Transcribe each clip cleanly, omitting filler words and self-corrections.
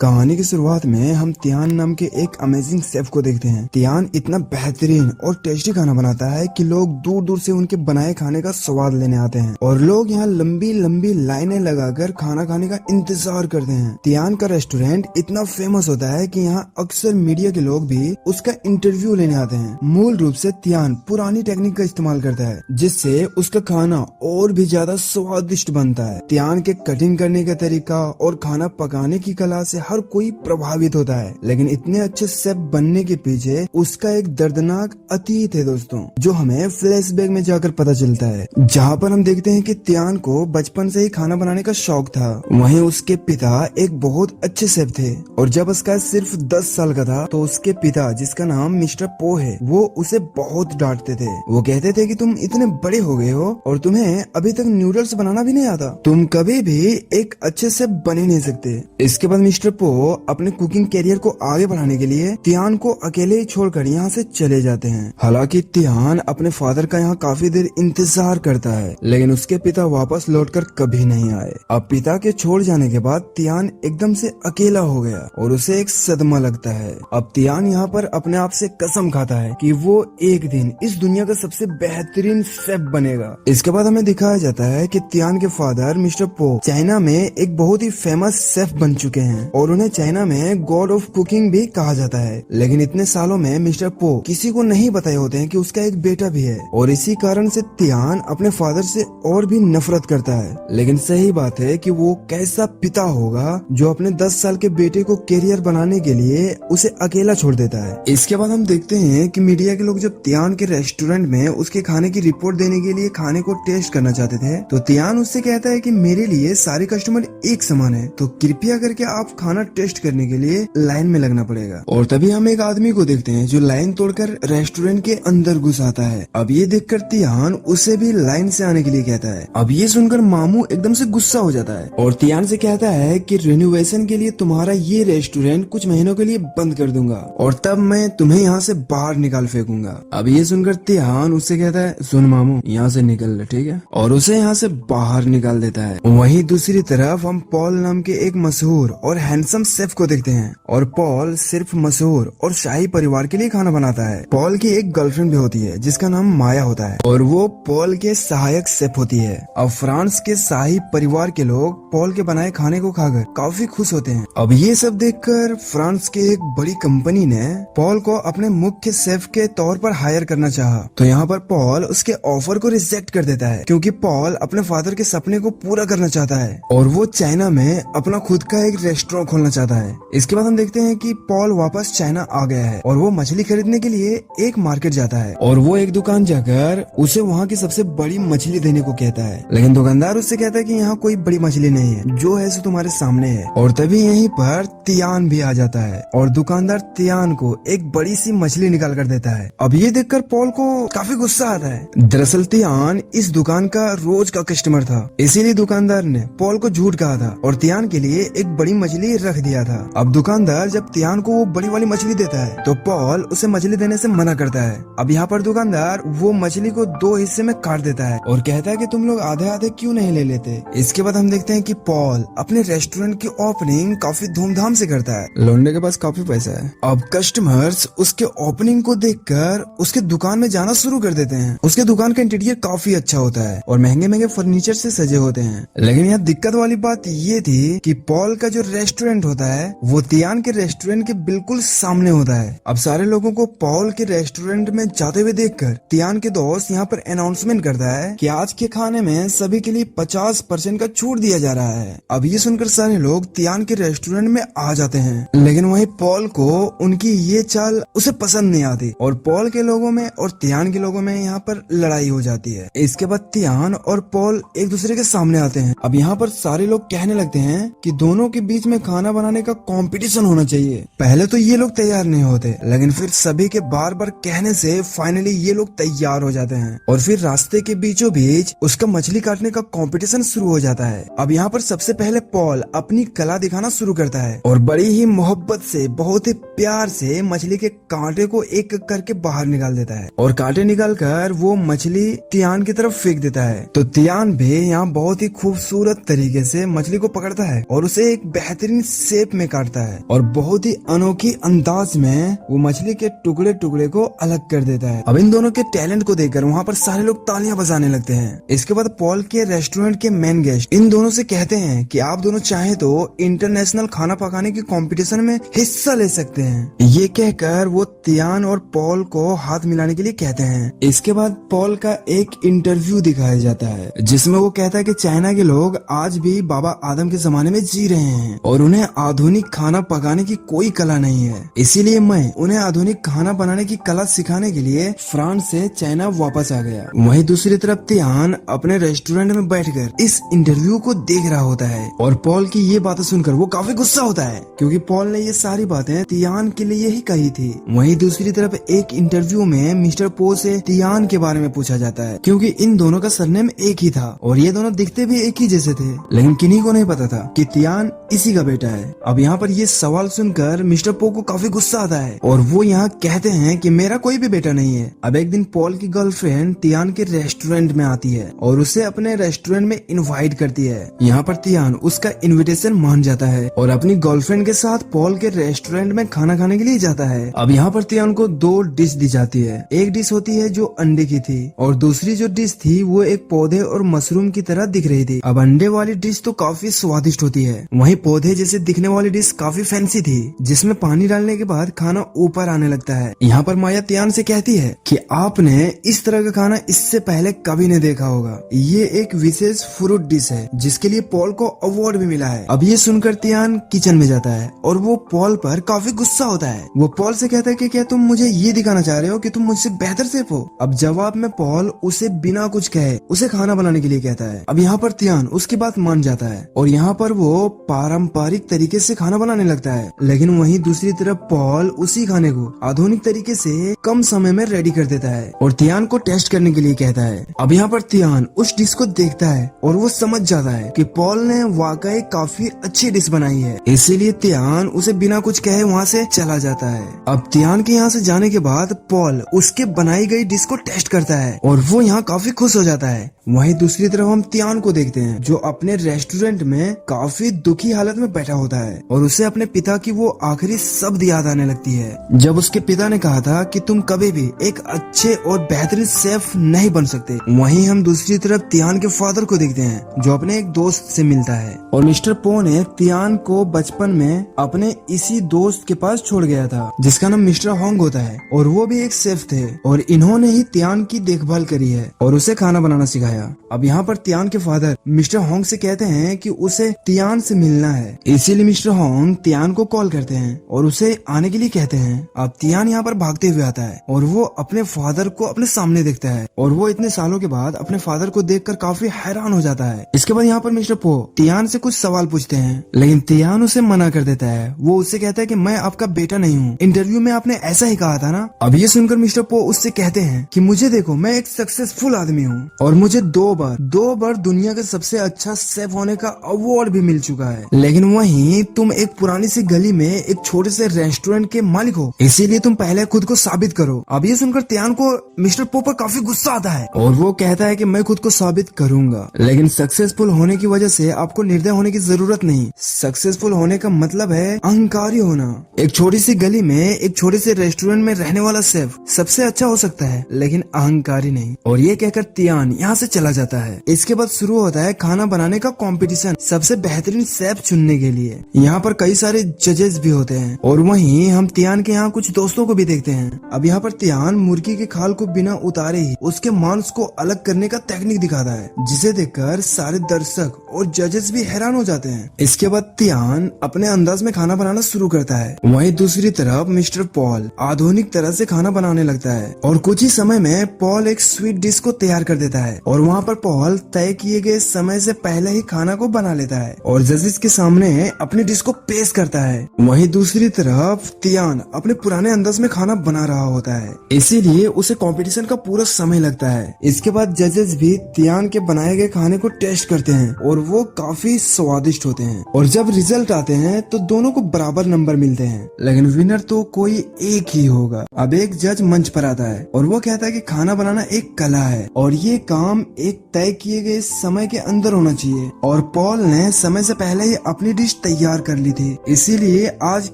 कहानी की शुरुआत में हम तियान नाम के एक अमेजिंग शेफ को देखते हैं। तियान इतना बेहतरीन और टेस्टी खाना बनाता है कि लोग दूर दूर से उनके बनाए खाने का स्वाद लेने आते हैं और लोग यहाँ लंबी लंबी लाइनें लगाकर खाना खाने का इंतजार करते हैं। तियान का रेस्टोरेंट इतना फेमस होता है कि यहाँ अक्सर मीडिया के लोग भी उसका इंटरव्यू लेने आते हैं। मूल रूप से तियान पुरानी टेक्निक का इस्तेमाल करता है जिससे उसका खाना और भी ज्यादा स्वादिष्ट बनता है। तियान के कटिंग करने का तरीका और खाना पकाने की कला से हर कोई प्रभावित होता है, लेकिन इतने अच्छे शेफ बनने के पीछे उसका एक दर्दनाक अतीत है दोस्तों, जो हमें फ्लैशबैक में जाकर पता चलता है, जहाँ पर हम देखते हैं कि तियान को बचपन से ही खाना बनाने का शौक था। वहीं उसके पिता एक बहुत अच्छे शेफ थे और जब उसका सिर्फ 10 साल का था तो उसके पिता, जिसका नाम मिस्टर पो है, वो उसे बहुत डांटते थे। वो कहते थे कि तुम इतने बड़े हो गए हो और तुम्हें अभी तक नूडल्स बनाना भी नहीं आता, तुम कभी भी एक अच्छे शेफ बन ही नहीं सकते। इसके बाद मिस्टर पो अपने कुकिंग कैरियर को आगे बढ़ाने के लिए तियान को अकेले ही छोड़कर यहाँ से चले जाते हैं। हालांकि तियान अपने फादर का यहाँ काफी देर इंतजार करता है, लेकिन उसके पिता वापस लौटकर कभी नहीं आए। अब पिता के छोड़ जाने के बाद तियान एकदम से अकेला हो गया और उसे एक सदमा लगता है। अब तियान यहाँ पर अपने आप से कसम खाता है कि वो एक दिन इस दुनिया का सबसे बेहतरीन शेफ बनेगा। इसके बाद हमें दिखाया जाता है कि तियान के फादर मिस्टर पो चाइना में एक बहुत ही फेमस शेफ बन चुके हैं और उन्हें चाइना में गॉड ऑफ कुकिंग भी कहा जाता है। लेकिन इतने सालों में मिस्टर पो किसी को नहीं बताए होते हैं कि उसका एक बेटा भी है और इसी कारण से तियान अपने फादर से और भी नफरत करता है। लेकिन सही बात है कि वो कैसा पिता होगा जो अपने 10 साल के बेटे को कैरियर बनाने के लिए उसे अकेला छोड़ देता है। इसके बाद हम देखते हैं कि मीडिया के लोग जब तियान के रेस्टोरेंट में उसके खाने की रिपोर्ट देने के लिए खाने को टेस्ट करना चाहते थे तो तियान उससे कहता है कि मेरे लिए सारे कस्टमर एक समान है, तो कृपया करके आप खाना टेस्ट करने के लिए लाइन में लगना पड़ेगा। और तभी हम एक आदमी को देखते हैं जो लाइन तोड़कर रेस्टोरेंट के अंदर घुस आता है। अब ये देखकर तियान उसे भी लाइन से आने के लिए कहता है। अब ये सुनकर मामू एकदम से गुस्सा हो जाता है और तियान से कहता है कि रिनोवेशन के लिए तुम्हारा ये रेस्टोरेंट कुछ महीनों के लिए बंद कर दूंगा और तब मैं तुम्हें यहाँ से बाहर निकाल फेंकूंगा। अब ये सुनकर तियान उससे कहता है, सुन मामू, यहाँ से निकल ले, ठीक है, और उसे यहाँ से बाहर निकाल देता है। वहीं दूसरी तरफ हम पॉल नाम के एक मशहूर और हैंडसम शेफ को देखते हैं और पॉल सिर्फ मशहूर और शाही परिवार के लिए खाना बनाता है। पॉल की एक गर्लफ्रेंड भी होती है जिसका नाम माया होता है और वो पॉल के सहायक शेफ होती है। अब फ्रांस के शाही परिवार के लोग पॉल के बनाए खाने को खाकर काफी खुश होते हैं। अब ये सब देखकर फ्रांस के एक बड़ी कंपनी ने पॉल को अपने मुख्य शेफ के तौर पर हायर करना चाहा, तो यहाँ पर पॉल उसके ऑफर को रिजेक्ट कर देता है क्योंकि पॉल अपने फादर के सपने को पूरा करना चाहता है और वो चाइना में अपना खुद का एक रेस्टोरेंट खोलना चाहता है। इसके बाद हम देखते हैं कि पॉल वापस चाइना आ गया है और वो मछली खरीदने के लिए एक मार्केट जाता है और वो एक दुकान जाकर उसे वहाँ की सबसे बड़ी मछली देने को कहता है, लेकिन दुकानदार उससे कहता है कि यहाँ कोई बड़ी मछली नहीं है, जो है सो तुम्हारे सामने है। और तभी यहीं पर तियान भी आ जाता है और दुकानदार तियान को एक बड़ी सी मछली निकाल कर देता है। अब ये देखकर पॉल को काफी गुस्सा आता है। दरअसल तियान इस दुकान का रोज का कस्टमर था, इसीलिए दुकानदार ने पॉल को झूठ कहा था और तियान के लिए एक बड़ी मछली रख दिया था। अब दुकानदार जब तियान को वो बड़ी वाली मछली देता है तो पॉल उसे मछली देने से मना करता है। अब यहाँ पर दुकानदार वो मछली को 2 हिस्से में काट देता है और कहता है कि तुम लोग आधे आधे क्यों नहीं ले लेते। इसके बाद हम देखते हैं कि पॉल अपने रेस्टोरेंट की ओपनिंग काफी धूमधाम से करता है, लौंडे के पास काफी पैसा है। अब कस्टमर्स उसके ओपनिंग को देखकर उसके दुकान में जाना शुरू कर देते हैं। उसके दुकान का इंटीरियर काफी अच्छा होता है और महंगे महंगे फर्नीचर से सजे होते हैं, लेकिन यहाँ दिक्कत वाली बात ये थी कि पॉल का जो रेस्टोरेंट होता है वो तियान के रेस्टोरेंट के बिल्कुल सामने होता है। अब सारे लोगों को पॉल के रेस्टोरेंट में जाते हुए देखकर तियान के दोस्त यहाँ पर अनाउंसमेंट करता है कि आज के खाने में सभी के लिए 50% का छूट दिया जा रहा है। अब ये सुनकर सारे लोग तियान के रेस्टोरेंट में आ जाते हैं, लेकिन वहीं पॉल को उनकी ये चाल उसे पसंद नहीं आती और पॉल के लोगों में और तियान के लोगों में यहाँ पर लड़ाई हो जाती है। इसके बाद तियान और पॉल एक दूसरे के सामने आते हैं। अब यहाँ पर सारे लोग कहने लगते हैं कि दोनों के बीच में खाना बनाने का कंपटीशन होना चाहिए। पहले तो ये लोग तैयार नहीं होते, लेकिन फिर सभी के बार बार कहने से फाइनली ये लोग तैयार हो जाते हैं और फिर रास्ते के बीचों बीच उसका मछली काटने का कंपटीशन शुरू हो जाता है। अब यहाँ पर सबसे पहले पॉल अपनी कला दिखाना शुरू करता है और बड़ी ही मोहब्बत से, बहुत ही प्यार से मछली के कांटे को एक एक करके बाहर निकाल देता है और कांटे निकाल कर वो मछली तियान की तरफ फेंक देता है। तो तियान भी यहाँ बहुत ही खूबसूरत तरीके से मछली को पकड़ता है और उसे एक बेहतरीन शेप में काटता है और बहुत ही अनोखी अंदाज में वो मछली के टुकड़े टुकड़े को अलग कर देता है। अब इन दोनों के टैलेंट को देखकर वहाँ पर सारे लोग तालियां बजाने लगते हैं। इसके बाद पॉल के रेस्टोरेंट के मेन गेस्ट इन दोनों से कहते हैं कि आप दोनों चाहे तो इंटरनेशनल खाना पकाने की कंपटीशन में हिस्सा ले सकते हैं। ये कहकर वो तियान और पॉल को हाथ मिलाने के लिए कहते हैं। इसके बाद पॉल का एक इंटरव्यू दिखाया जाता है जिसमें वो कहता है कि चाइना के लोग आज भी बाबा आदम के जमाने में जी रहे हैं और उन्हें आधुनिक खाना पकाने की कोई कला नहीं है, इसीलिए मैं उन्हें आधुनिक खाना बनाने की कला सिखाने के लिए फ्रांस से चाइना वापस आ गया। वहीं दूसरी तरफ तियान अपने रेस्टोरेंट में बैठकर इस इंटरव्यू को देख रहा होता है और पॉल की ये बातें सुनकर वो काफी गुस्सा होता है क्योंकि पॉल ने ये सारी बातें तियान के लिए ही कही थी। वहीं दूसरी तरफ एक इंटरव्यू में मिस्टर पो से तियान के बारे में पूछा जाता है क्योंकि इन दोनों का सरनेम एक ही था और ये दोनों दिखते भी एक ही जैसे थे, लेकिन किन्हीं को नहीं पता था कि तियान इसी का बेटा है। अब यहाँ पर ये सवाल सुनकर मिस्टर पो को काफी गुस्सा आता है और वो यहाँ कहते हैं कि मेरा कोई भी बेटा नहीं है। अब एक दिन पॉल की गर्लफ्रेंड तियान के रेस्टोरेंट में आती है और उसे अपने रेस्टोरेंट में इनवाइट करती है। यहाँ पर तियान उसका इनविटेशन मान जाता है और अपनी गर्लफ्रेंड के साथ पॉल के रेस्टोरेंट में खाना खाने के लिए जाता है। अब यहाँ पर तियान को 2 डिश दी जाती है। एक डिश होती है जो अंडे की थी और दूसरी जो डिश थी वो एक पौधे और मशरूम की तरह दिख रही थी। अब अंडे वाली डिश तो काफी स्वादिष्ट होती है, वहीं पौधे जैसे दिखने वाली डिश काफी फैंसी थी जिसमें पानी डालने के बाद खाना ऊपर आने लगता है। यहाँ पर माया तियान से कहती है कि आपने इस तरह का खाना इससे पहले कभी नहीं देखा होगा। ये एक विशेष फ्रूट डिश है जिसके लिए पॉल को अवार्ड भी मिला है। अब ये सुनकर तियान किचन में जाता है और वो पॉल पर काफी गुस्सा होता है। वो पॉल से कहता है कि क्या तुम मुझे ये दिखाना चाह रहे हो कि तुम मुझसे बेहतर शेफ हो। अब जवाब में पॉल उसे बिना कुछ कहे उसे खाना बनाने के लिए कहता है। अब यहाँ पर तियान उसकी बात मान जाता है और यहाँ पर वो पारंपरिक तरीके से खाना बनाने लगता है, लेकिन वहीं दूसरी तरफ पॉल उसी खाने को आधुनिक तरीके से कम समय में रेडी कर देता है और तियान को टेस्ट करने के लिए कहता है। अब यहाँ पर तियान उस डिश को देखता है और वो समझ जाता है कि पॉल ने वाकई काफी अच्छी डिश बनाई है, इसीलिए तियान उसे बिना कुछ कहे वहाँ से चला जाता है। अब तियान के यहाँ से जाने के बाद पॉल उसके बनाई गई डिश को टेस्ट करता है और वो यहाँ काफी खुश हो जाता है। वहीं दूसरी तरफ हम तियान को देखते हैं जो अपने रेस्टोरेंट में काफी दुखी हालत में बैठा होता है और उसे अपने पिता की वो आखिरी शब्द याद आने लगती है जब उसके पिता ने कहा था कि तुम कभी भी एक अच्छे और बेहतरीन शेफ नहीं बन सकते। वहीं हम दूसरी तरफ तियान के फादर को देखते हैं जो अपने एक दोस्त से मिलता है और मिस्टर पो ने तियान को बचपन में अपने इसी दोस्त के पास छोड़ गया था जिसका नाम मिस्टर होंग होता है और वो भी एक शेफ थे और इन्होंने ही तियान की देखभाल करी है और उसे खाना बनाना सिखाया। अब यहाँ पर तियान के फादर मिस्टर होंग से कहते हैं कि उसे तियान से मिलना है, इसीलिए मिस्टर होंग तियान को कॉल करते हैं और उसे आने के लिए कहते हैं। अब तियान यहाँ पर भागते हुए आता है और वो अपने फादर को अपने सामने देखता है और वो इतने सालों के बाद अपने फादर को देखकर काफी हैरान हो जाता है। इसके बाद यहाँ पर मिस्टर पो तियान से कुछ सवाल पूछते हैं लेकिन तियान उसे मना कर देता है। वो उससे कहता है कि मैं आपका बेटा नहीं हूँ, इंटरव्यू में आपने ऐसा ही कहा था ना। अब ये सुनकर मिस्टर पो उससे कहते हैं कि मुझे देखो, मैं एक सक्सेसफुल आदमी हूँ और मुझे 2 बार दुनिया का सबसे अच्छा शेफ होने का अवार्ड भी मिल चुका है, लेकिन वहीं तुम एक पुरानी सी गली में एक छोटे से रेस्टोरेंट के मालिक हो, इसीलिए तुम पहले खुद को साबित करो। अब ये सुनकर तियान को मिस्टर पो पर काफी गुस्सा आता है और वो कहता है कि मैं खुद को साबित करूंगा, लेकिन सक्सेसफुल होने की वजह से आपको निर्दय होने की जरूरत नहीं। सक्सेसफुल होने का मतलब है अहंकारी होना। एक छोटी सी गली में एक छोटे से रेस्टोरेंट में रहने वाला शेफ सबसे अच्छा हो सकता है लेकिन अहंकारी नहीं। और ये कहकर तियान यहाँ से चला जाता है। इसके बाद शुरू होता है खाना बनाने का कंपटीशन सबसे बेहतरीन शेफ चुनने के लिए। यहाँ पर कई सारे जजेस भी होते हैं और वहीं हम तियान के यहाँ कुछ दोस्तों को भी देखते हैं। अब यहाँ पर तियान मुर्गी के खाल को बिना उतारे ही उसके मांस को अलग करने का टेक्निक दिखाता है जिसे देखकर सारे दर्शक और जजेस भी हैरान हो जाते हैं। इसके बाद तियान अपने अंदाज में खाना बनाना शुरू करता है। वहीं दूसरी तरफ मिस्टर पॉल आधुनिक तरह से खाना बनाने लगता है और कुछ ही समय में पॉल एक स्वीट डिश को तैयार कर देता है और वहाँ पर पॉल तय किए गए समय से पहले ही खाना को बना लेता है और जजेस के सामने अपनी डिश को पेश करता है। वहीं दूसरी तरफ तियान अपने पुराने अंदाज में खाना बना रहा होता है, इसीलिए उसे कंपटीशन का पूरा समय लगता है। इसके बाद जजेस भी तियान के बनाए गए खाने को टेस्ट करते हैं और वो काफी स्वादिष्ट होते हैं और जब रिजल्ट आते हैं तो दोनों को बराबर नंबर मिलते हैं, लेकिन विनर तो कोई एक ही होगा। अब एक जज मंच पर आता है और वो कहता है कि खाना बनाना एक कला है और ये काम एक तय किए गए समय के अंदर होना चाहिए और पॉल ने समय से पहले ही अपनी डिश तैयार कर ली थी, इसीलिए आज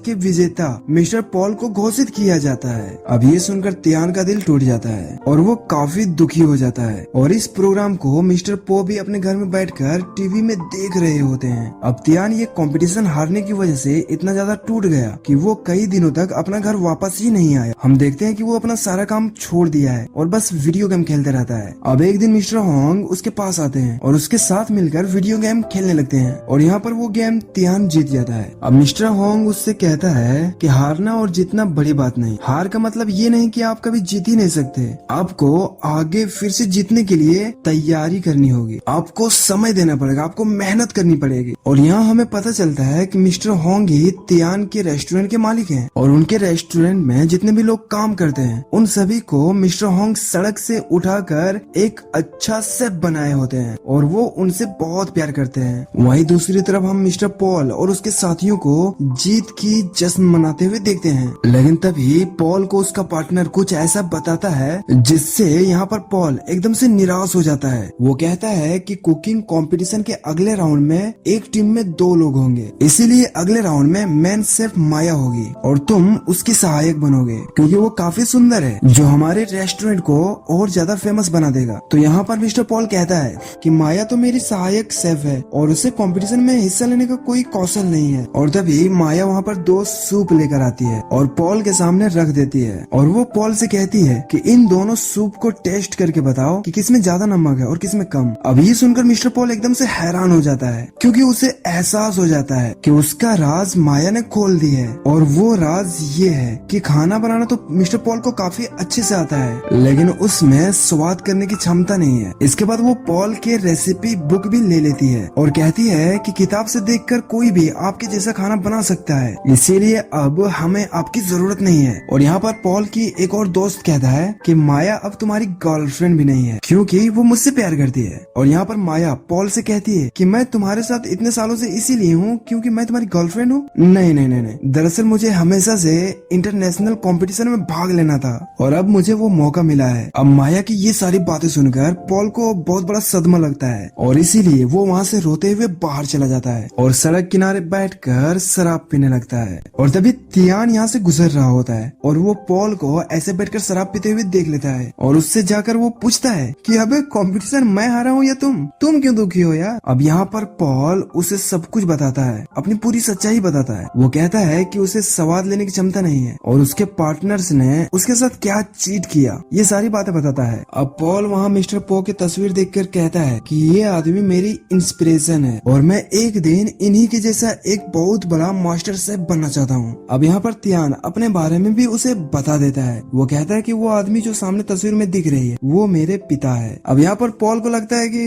के विजेता मिस्टर पॉल को घोषित किया जाता है। अब ये सुनकर तियान का दिल टूट जाता है और वो काफी दुखी हो जाता है। और इस प्रोग्राम को मिस्टर पो भी अपने घर में बैठकर टीवी में देख रहे होते हैं। अब तियान ये कंपटीशन हारने की वजह से इतना ज्यादा टूट गया कि वो कई दिनों तक अपना घर वापस ही नहीं आया। हम देखते हैं कि वो अपना सारा काम छोड़ दिया है और बस वीडियो गेम खेलते रहता है। अब एक दिन मिस्टर होंग उसके पास आते हैं और उसके साथ मिलकर वीडियो गेम खेलने लगते हैं और यहाँ पर वो गेम तियान जीत जाता है। अब मिस्टर होंग उससे कहता है कि हारना और जीतना बड़ी बात नहीं, हार का मतलब ये नहीं कि आप कभी जीत ही नहीं सकते, आपको आगे फिर से जीतने के लिए तैयारी करनी होगी, आपको समय देना पड़ेगा, आपको मेहनत करनी पड़ेगी। और यहाँ हमें पता चलता है कि मिस्टर होंग ही तियान के रेस्टोरेंट के मालिक हैं और उनके रेस्टोरेंट में जितने भी लोग काम करते हैं उन सभी को मिस्टर होंग सड़क से उठाकर एक अच्छा शेफ बनाए होते हैं और वो उनसे बहुत प्यार करते हैं। वहीं दूसरी तरफ हम मिस्टर पॉल और उसके साथियों को जीत की जश्न मनाते हुए देखते हैं। लेकिन तभी पॉल को उसका पार्टनर कुछ ऐसा बताता है जिससे यहाँ पर पॉल एकदम से निराश हो जाता है। वो कहता है कि कुकिंग कंपटीशन के अगले राउंड में एक टीम में 2 लोग होंगे, इसीलिए अगले राउंड में मेन शेफ माया होगी और तुम उसकी सहायक बनोगे क्योंकि वो काफी सुंदर है जो हमारे रेस्टोरेंट को और ज्यादा फेमस बना देगा। तो यहाँ पर मिस्टर पॉल कहता है कि माया तो मेरी सहायक शेफ है और उसे कंपटीशन में हिस्सा लेने का कोई कौशल नहीं है। और तभी माया वहाँ पर 2 सूप लेकर आती है और पॉल के सामने रख देती है और वो पॉल से कहती है कि इन दोनों सूप को टेस्ट करके बताओ कि किसमें ज्यादा नमक है और किसमें कम। अब ये सुनकर मिस्टर पॉल एकदम से हैरान हो जाता है क्योंकि उसे एहसास हो जाता है कि उसका राज माया ने खोल दी है। और वो राज ये है कि खाना बनाना तो मिस्टर पॉल को काफी अच्छे से आता है लेकिन उसमें स्वाद करने की क्षमता नहीं है। इसके बाद वो पॉल के रेसिपी बुक भी ले लेती है और कहती है कि किताब से देखकर कोई भी आपके जैसा खाना बना सकता है, इसीलिए अब हमें आपकी जरूरत नहीं है। और यहाँ पर पॉल की एक और दोस्त कहता है कि माया अब तुम्हारी गर्लफ्रेंड भी नहीं है क्योंकि वो मुझसे प्यार करती है। और यहाँ पर माया पॉल से कहती है कि मैं तुम्हारे साथ इतने सालों से इसीलिए हूँ क्योंकि मैं तुम्हारी गर्लफ्रेंड हूँ। नहीं नहीं नहीं नहीं, दरअसल मुझे हमेशा से इंटरनेशनल कंपटीशन में भाग लेना था और अब मुझे वो मौका मिला है। अब माया की ये सारी बातें सुनकर पॉल को बहुत बड़ा सदमा लगता है और इसीलिए वो वहाँ से रोते हुए बाहर चला जाता है और सड़क किनारे बैठकर शराब पीने लगता है। और तभी तियान यहाँ से गुजर रहा होता है और वो पॉल को ऐसे बैठकर शराब पीते हुए देख लेता है और उससे जाकर वो पूछता है कि अबे कंपटीशन मैं हारा हूँ या तुम क्यों दुखी हो यार। अब यहाँ पर पॉल उसे सब कुछ बताता है, अपनी पूरी सच्चाई बताता है। वो कहता है कि उसे स्वाद लेने की क्षमता नहीं है और उसके पार्टनर्स ने उसके साथ क्या चीट किया, ये सारी बातें बताता है। अब पॉल वहाँ मिस्टर पो की तस्वीर देखकर कहता है कि ये आदमी मेरी इंस्पिरेशन है और मैं एक दिन इन्हीं के जैसा एक बहुत बड़ा मास्टर शेफ बनना चाहता हूँ। अब यहाँ पर तियान अपने बारे में भी उसे बता देता है। वो कहता है कि वो आदमी जो सामने तस्वीर में दिख रही है वो मेरे पिता है। अब यहाँ पर पॉल को लगता है कि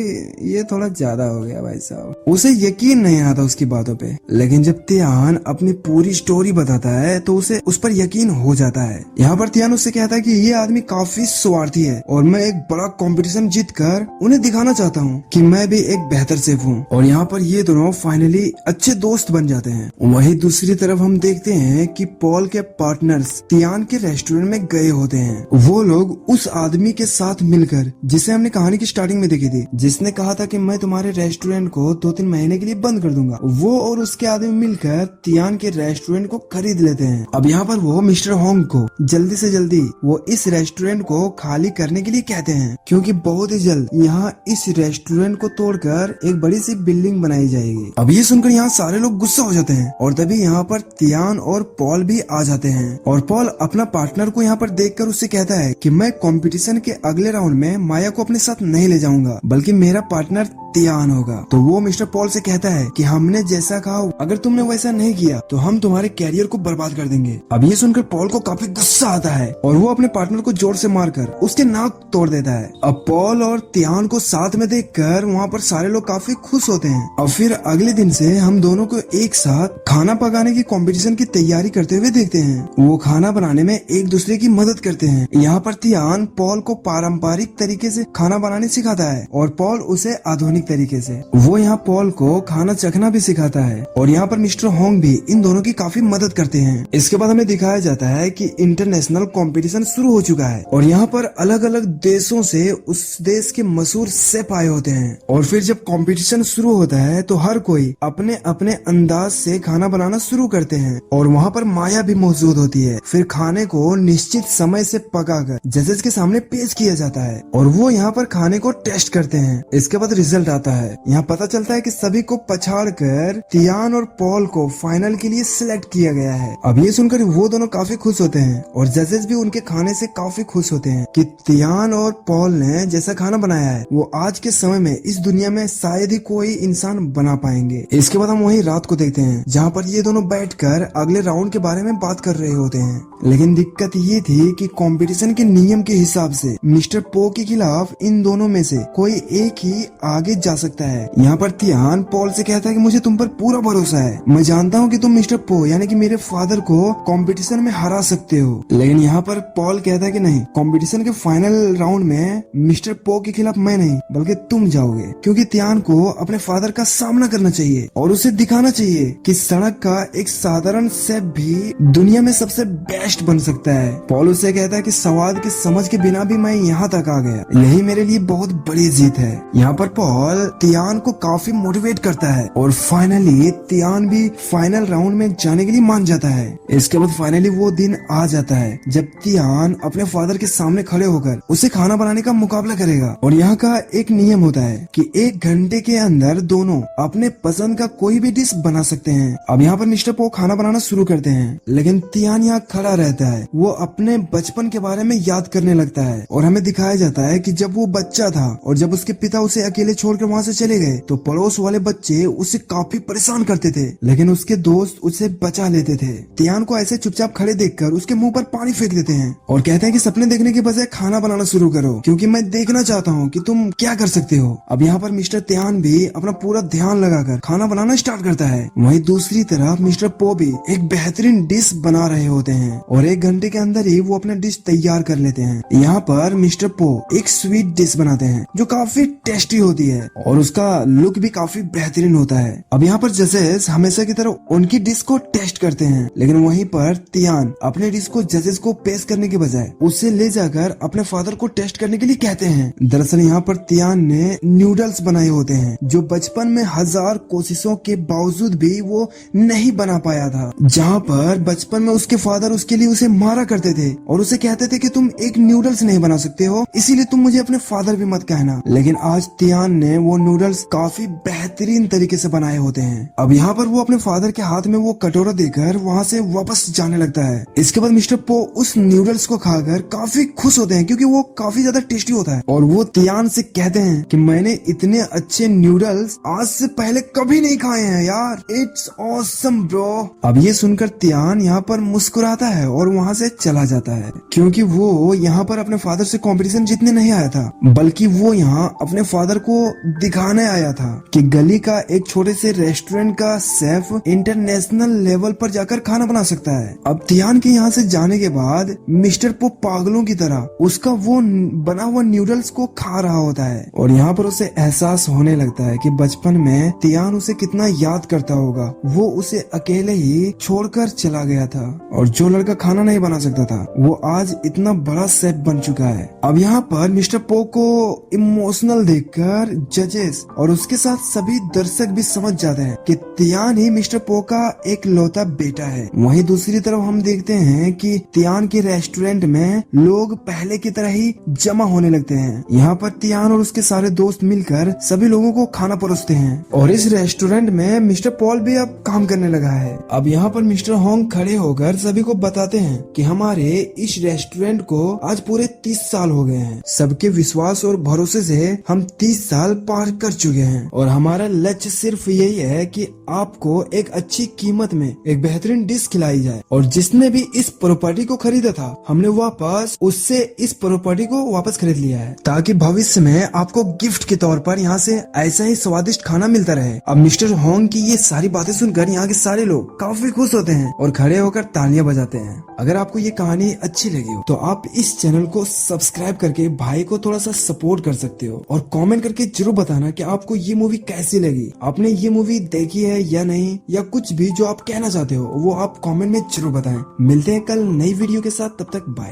ये थोड़ा ज्यादा हो गया भाई साहब, उसे यकीन नहीं आता उसकी बातों पे। लेकिन जब तियान अपनी पूरी स्टोरी बताता है तो उसे उस पर यकीन हो जाता है। यहाँ पर तियान उससे कहता है कि ये आदमी काफी स्वार्थी है और मैं एक बड़ा कंपटीशन जीत कर उन्हें दिखाना चाहता हूँ कि मैं भी एक बेहतर शेफ हूँ। और यहाँ पर ये दोनों फाइनली अच्छे दोस्त बन जाते हैं। वहीं दूसरी तरफ हम देखते हैं कि पॉल के पार्टनर्स तियान के रेस्टोरेंट में गए होते हैं। वो लोग उस आदमी के साथ मिलकर जिसे हमने कहानी की स्टार्टिंग में देखी थी, जिसने कहा था कि मैं तुम्हारे रेस्टोरेंट को 2-3 महीने के लिए बंद कर दूंगा, वो और उसके आदमी मिलकर तियान के रेस्टोरेंट को खरीद लेते हैं। अब यहाँ पर वो मिस्टर होंग को जल्दी से जल्दी वो इस रेस्टोरेंट को खाली करने के लिए कहते हैं क्योंकि बहुत ही जल्द यहाँ इस रेस्टोरेंट को तोड़कर एक बड़ी सी बिल्डिंग बनाई जाएगी। अब ये सुनकर यहाँ सारे लोग गुस्सा हो जाते हैं और तभी यहाँ पर तियान और पॉल भी आ जाते हैं। और पॉल अपना पार्टनर को यहाँ पर देखकर उससे कहता है कि मैं कंपटीशन के अगले राउंड में माया को अपने साथ नहीं ले जाऊंगा बल्कि मेरा पार्टनर तियान होगा। तो वो मिस्टर पॉल से कहता है कि हमने जैसा कहा अगर तुमने वैसा नहीं किया तो हम तुम्हारे कैरियर को बर्बाद कर देंगे। अब ये सुनकर पॉल को काफी गुस्सा आता है और वो अपने पार्टनर को जोर से मारकर उसके नाक तोड़ देता है। अब पॉल और तियान को साथ में देखकर वहाँ पर सारे लोग काफी खुश होते हैं। और फिर अगले दिन से हम दोनों को एक साथ खाना पकाने की कंपटीशन की तैयारी करते हुए देखते हैं। वो खाना बनाने में एक दूसरे की मदद करते हैं। यहाँ पर तियान पॉल को पारंपरिक तरीके से खाना बनाने सिखाता है और पॉल उसे आधुनिक तरीके से। वो यहाँ पॉल को खाना चखना भी सिखाता है और यहाँ पर मिस्टर होंग भी इन दोनों की काफी मदद करते हैं। इसके बाद हमें दिखाया जाता है कि इंटरनेशनल कंपटीशन शुरू हो चुका है और यहाँ पर अलग अलग देशों से उस देश के मशहूर शेफ आए होते हैं। और फिर जब कंपटीशन शुरू होता है तो हर कोई अपने अपने अंदाज से खाना बनाना शुरू करते हैं और वहाँ पर माया भी मौजूद होती है। फिर खाने को निश्चित समय से पकाकर जजेस के सामने पेश किया जाता है और वो यहाँ पर खाने को टेस्ट करते हैं। इसके बाद रिजल्ट आता है। यहाँ पता चलता है कि सभी को पछाड़कर तियान और पॉल को फाइनल के लिए सिलेक्ट किया गया है। अब ये सुनकर वो दोनों काफी खुश होते हैं और जजेस भी उनके खाने से काफी खुश होते हैं कि तियान और पॉल ने जैसा खाना बनाया है वो आज के समय में इस दुनिया में शायद ही कोई इंसान बना पाएंगे। इसके बाद हम वही रात को देखते हैं जहाँ पर ये दोनों बैठकर अगले राउंड के बारे में बात कर रहे होते हैं। लेकिन दिक्कत ये थी कि कंपटीशन के नियम के हिसाब से मिस्टर पो के खिलाफ इन दोनों में से कोई एक ही आगे जा सकता है। यहाँ पर तियान पॉल से कहता है कि मुझे तुम पर पूरा भरोसा है, मैं जानता हूँ कि तुम मिस्टर पो यानी कि मेरे फादर को कंपटीशन में हरा सकते हो। लेकिन यहाँ पर पॉल कहता है कि नहीं, कंपटीशन के फाइनल राउंड में मिस्टर पो के खिलाफ मैं नहीं बल्कि तुम जाओगे, क्योंकि तियान को अपने फादर का सामना करना चाहिए और उसे दिखाना चाहिए कि सड़क का एक साधारण शेफ भी दुनिया में सबसे बेस्ट बन सकता है। पॉल उसे कहता है कि स्वाद के समझ के बिना भी मैं यहाँ तक आ गया, यही मेरे लिए बहुत बड़ी जीत है। यहाँ पर पॉल तियान को काफी मोटिवेट करता है और फाइनली तियान भी फाइनल राउंड में जाने के लिए मान जाता है। इसके बाद फाइनली वो दिन आ जाता है जब तियान अपने फादर के सामने खड़े होकर उसे खाना बनाने का मुकाबला करेगा और यहाँ का एक नियम होता है कि 1 घंटे के अंदर दोनों अपने पसंद का कोई भी डिश बना सकते हैं। अब यहाँ पर मिस्टर पो खाना बनाना शुरू करते हैं, लेकिन तियान यहाँ खड़ा रहता है। वो अपने बचपन के बारे में याद करने लगता है और हमें दिखाया जाता है कि जब वो बच्चा था और जब उसके पिता उसे अकेले छोड़कर वहाँ से चले गए तो पड़ोस वाले बच्चे उसे काफी परेशान करते थे, लेकिन उसके दोस्त उसे बचा लेते थे। तियान को ऐसे चुपचाप खड़े देखकर उसके मुंह पर पानी फेंक देते हैं और कहते हैं कि सपने देखने के बजाय खाना बनाना शुरू करो, क्योंकि मैं देखना चाहता हूँ कि तुम क्या कर सकते हो। अब यहाँ पर मिस्टर तियान भी अपना पूरा ध्यान लगाकर खाना बनाना स्टार्ट करता है। वहीं दूसरी तरफ मिस्टर पो भी एक बेहतरीन डिश बना रहे होते हैं और 1 घंटे के अंदर ही वो अपना डिश तैयार कर लेते हैं। यहाँ पर मिस्टर पो एक स्वीट डिश बनाते हैं जो काफी टेस्टी होती है और उसका लुक भी काफी बेहतरीन होता है। अब यहाँ पर जजेस हमेशा की तरह उनकी डिश को टेस्ट करते हैं, लेकिन वहीं पर तियान अपने डिश को जजेस को पेश करने के बजाय उसे ले जाकर अपने फादर को टेस्ट करने के लिए कहते हैं। दरअसल यहाँ पर तियान ने नूडल्स बनाए होते हैं जो बचपन में 1000 कोशिशों के बावजूद भी वो नहीं बना पाया था। जहाँ पर बचपन में उसके फादर उसके लिए उसे मारा करते थे और उसे कहते थे कि तुम एक नूडल्स नहीं बना सकते हो, इसीलिए तुम मुझे अपने फादर भी मत कहना। लेकिन आज तियान ने वो नूडल्स काफी बेहतरीन तरीके से बनाए होते हैं। अब यहाँ पर वो अपने फादर के हाथ में वो कटोरा देकर वहाँ से वापस जाने लगता है। इसके बाद मिस्टर पो उस नूडल्स को खाकर काफी खुश होते हैं क्योंकि वो काफी ज्यादा टेस्टी होता है और वो तियान से कहते हैं कि मैंने इतने अच्छे नूडल्स आज से पहले कभी नहीं खाए हैं यार, इट्स ऑसम ब्रो। अब ये सुनकर तियान यहाँ पर मुस्कुराता है और वहाँ से चला जाता है, क्योंकि वो यहाँ पर अपने फादर से कंपटीशन जीतने नहीं आया था, बल्कि वो यहाँ अपने फादर को दिखाने आया था कि गली का एक छोटे से रेस्टोरेंट का शेफ इंटरनेशनल लेवल पर जाकर खाना बना सकता है। अब तियान के यहाँ से जाने के बाद मिस्टर पो पागलों की तरह उसका वो बना हुआ नूडल्स को खा रहा होता है और यहाँ पर उसे एहसास होने लगता है कि बचपन में तियान उसे कितना याद करता होगा। वो उसे अकेले ही छोड़कर चला गया था और जो लड़का खाना नहीं बना सकता था वो आज इतना बड़ा शेफ बन चुका है। अब यहाँ पर मिस्टर पो को इमोशनल देखकर जजेस और उसके साथ सभी दर्शक भी समझ जाते हैं कि तियान ही मिस्टर पो का एक लौता बेटा है। वहीं दूसरी तरफ हम देखते हैं कि तियान के रेस्टोरेंट में लोग पहले की तरह ही जमा होने लगते हैं। यहाँ पर तियान और उसके सारे दोस्त मिलकर सभी लोगों को खाना परोसते हैं और इस रेस्टोरेंट में मिस्टर पॉल भी अब काम करने लगा है। अब यहाँ पर मिस्टर होंग खड़े होकर सभी को बताते हैं कि हमारे इस रेस्टोरेंट को आज पूरे 30 साल हो गए हैं। सबके विश्वास और भरोसे से हम 30 साल पार कर चुके हैं और हमारा लक्ष्य सिर्फ यही है कि आपको एक अच्छी कीमत में एक बेहतरीन डिश खिलाई जाए और जिसने भी इस प्रॉपर्टी को खरीदा था हमने वापस उससे इस प्रॉपर्टी को वापस खरीद लिया है, ताकि भविष्य में आपको गिफ्ट के तौर पर यहाँ से ऐसा ही स्वादिष्ट खाना मिलता रहे। अब मिस्टर होंग की ये सारी बातें सुनकर यहाँ के सारे लोग काफी खुश होते हैं और खड़े होकर तालियां बजाते हैं। अगर आपको ये कहानी अच्छी लगी हो तो आप इस चैनल को सब्सक्राइब करके भाई को थोड़ा सा सपोर्ट कर सकते हो और कमेंट करके जरूर बताना कि आपको ये मूवी कैसी लगी, आपने ये मूवी देखी है या नहीं, या कुछ भी जो आप कहना चाहते हो वो आप कमेंट में जरूर बताएं। मिलते हैं कल नई वीडियो के साथ, तब तक बाय।